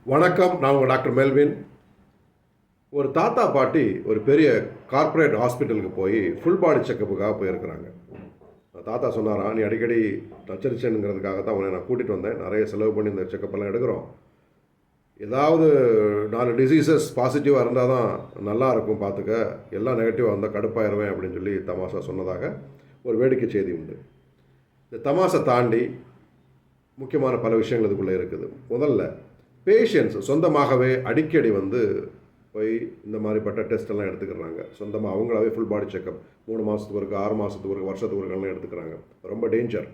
வணக்கம். நான் உங்கள் டாக்டர் மெல்வின். ஒரு தாத்தா பாட்டி ஒரு பெரிய கார்ப்பரேட் ஹாஸ்பிட்டலுக்கு போய் ஃபுல் பாடி செக்கப்புக்காக போயிருக்கிறாங்க. தாத்தா சொன்னாராம், நீ அடிக்கடி நச்சரிச்சனுங்கிறதுக்காக தான் உன்னை நான் கூட்டிகிட்டு வந்தேன். நிறைய செலவு பண்ணி இந்த செக்கப்பெல்லாம் எடுக்கிறோம். ஏதாவது 4 டிசீசஸ் பாசிட்டிவாக இருந்தால் தான் நல்லா இருக்கும் பார்த்துக்க, எல்லாம் நெகட்டிவாக இருந்தால் கடுப்பாயிருவேன் அப்படின்னு சொல்லி தமாஷா சொன்னதாக ஒரு வேடிக்கை செய்தி உண்டு. இந்த தமாஷை தாண்டி முக்கியமான பல விஷயங்கள் இதுக்குள்ளே இருக்குது. முதல்ல பேஷண்ட்ஸ் சொந்தமாகவே அடிக்கடி போய் இந்த மாதிரிப்பட்ட டெஸ்ட் எல்லாம் எடுத்துக்கிறாங்க. சொந்தமாக அவங்களாவே ஃபுல் பாடி செக்கப் 3 மாதத்துக்கு ஒருக்க, 6 மாதத்துக்கு ஒருக்க, வருஷத்துக்கு ஒருக்கெல்லாம் எடுத்துக்கிறாங்க. ரொம்ப டேஞ்சர்.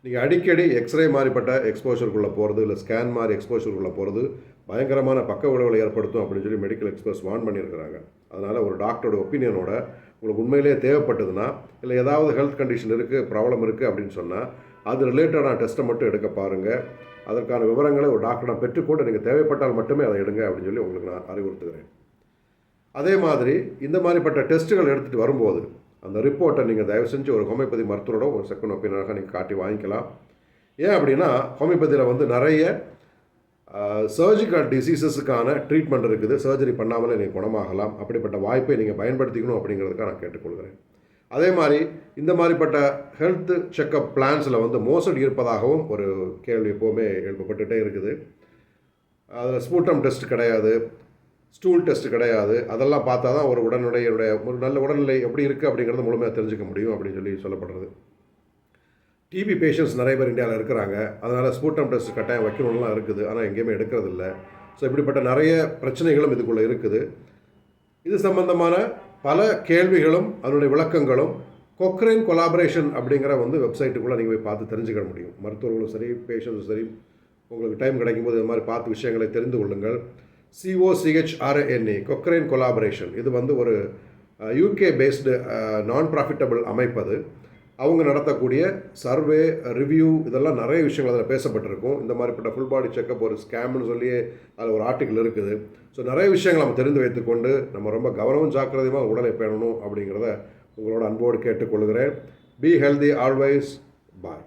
நீங்கள் அடிக்கடி எக்ஸ்ரே மாதிரிப்பட்ட எக்ஸ்போஷருக்குள்ளே போகிறது, இல்லை ஸ்கேன் மாதிரி எக்ஸ்போஷருக்குள்ளே போகிறது பயங்கரமான பக்க விளைவுகளை ஏற்படுத்தும் அப்படின்னு சொல்லி மெடிக்கல் எக்ஸ்பர்ட்ஸ் வார்ன் பண்ணியிருக்கிறாங்க. அதனால் ஒரு டாக்டரோட ஒப்பீனியனோட உங்களுக்கு உண்மையிலேயே தேவைப்பட்டதுன்னா, இல்லை ஏதாவது ஹெல்த் கண்டிஷன் இருக்குது, ப்ராப்ளம் இருக்குது அப்படின்னு சொன்னால் அது ரிலேட்டடான டெஸ்ட்டை மட்டும் எடுக்க பாருங்கள். அதற்கான விவரங்களை ஒரு டாக்டரிடம் பெற்றுக்கொண்டு நீங்கள் தேவைப்பட்டால் மட்டுமே அதை எடுங்க அப்படின்னு சொல்லி உங்களுக்கு நான் அறிவுறுத்துகிறேன். அதே மாதிரி இந்த மாதிரிப்பட்ட டெஸ்ட்டுகள் எடுத்துகிட்டு வரும்போது அந்த ரிப்போர்ட்டை நீங்கள் தயவு செஞ்சு ஒரு ஹோமியோபதி மருத்துவரோட ஒரு செகண்ட் ஒப்பீனியனாக நீங்கள் காட்டி வாங்கிக்கலாம். ஏன் அப்படின்னா ஹோமியோபதியில் நிறைய சர்ஜிக்கல் டிசீசஸுக்கான ட்ரீட்மெண்ட் இருக்குது. சர்ஜரி பண்ணாமலே நீங்கள் குணமாகலாம். அப்படிப்பட்ட வாய்ப்பை நீங்கள் பயன்படுத்திக்கணும் அப்படிங்கிறதுக்காக நான் கேட்டுக்கொள்கிறேன். அதே மாதிரி இந்த மாதிரிப்பட்ட ஹெல்த் செக்கப் பிளான்ஸில் மோசடி இருப்பதாகவும் ஒரு கேள்வி எப்போவுமே எழுப்பப்பட்டுகிட்டே இருக்குது. அதில் ஸ்பூட்டம் டெஸ்ட் கிடையாது, ஸ்டூல் டெஸ்ட் கிடையாது. அதெல்லாம் பார்த்தா தான் ஒரு ஒரு நல்ல உடல்நிலை எப்படி இருக்குது அப்படிங்கிறத முழுமையாக தெரிஞ்சுக்க முடியும் அப்படின்னு சொல்லி சொல்லப்படுறது. டிபி பேஷண்ட்ஸ் நிறைய பேர் இந்தியாவில் இருக்கிறாங்க. அதனால் ஸ்பூட்டம் டெஸ்ட் கட்டாயம் வைக்கணும்லாம் இருக்குது, ஆனால் எங்கேயுமே எடுக்கிறதில்ல. ஸோ இப்படிப்பட்ட நிறைய பிரச்சனைகளும் இதுக்குள்ளே இருக்குது. இது சம்பந்தமான பல கேள்விகளும் அதனுடைய விளக்கங்களும் கொக்ரைன் கொலாபரேஷன் அப்படிங்கிற வெப்சைட்டுக்குள்ளே நீங்கள் போய் பார்த்து தெரிஞ்சுக்க முடியும். மருத்துவர்களும் சரி, பேஷண்ட்ஸும் சரி, உங்களுக்கு டைம் கிடைக்கும்போது இது மாதிரி பார்த்து விஷயங்களை தெரிந்து கொள்ளுங்கள். COCHRANA கொக்ரைன் கொலாபரேஷன் இது ஒரு UK பேஸ்டு நான் ப்ராஃபிட்டபிள் அமைப்பது. அவங்க நடத்தக்கூடிய சர்வே, ரிவ்யூ இதெல்லாம் நிறைய விஷயங்கள் அதில் பேசப்பட்டிருக்கும். இந்த மாதிரிப்பட்ட ஃபுல் பாடி செக்கப் ஒரு ஸ்கேம்னு சொல்லி அதில் ஒரு ஆர்டிக்கிள் இருக்குது. ஸோ நிறைய விஷயங்கள் நம்ம தெரிந்து வைத்துக்கொண்டு நம்ம ரொம்ப கவனமும் ஜாக்கிரதையுமாக உடலை பேணணும் அப்படிங்கிறத உங்களோட அன்போடு கேட்டுக்கொள்கிறேன். Be healthy always. பாய்.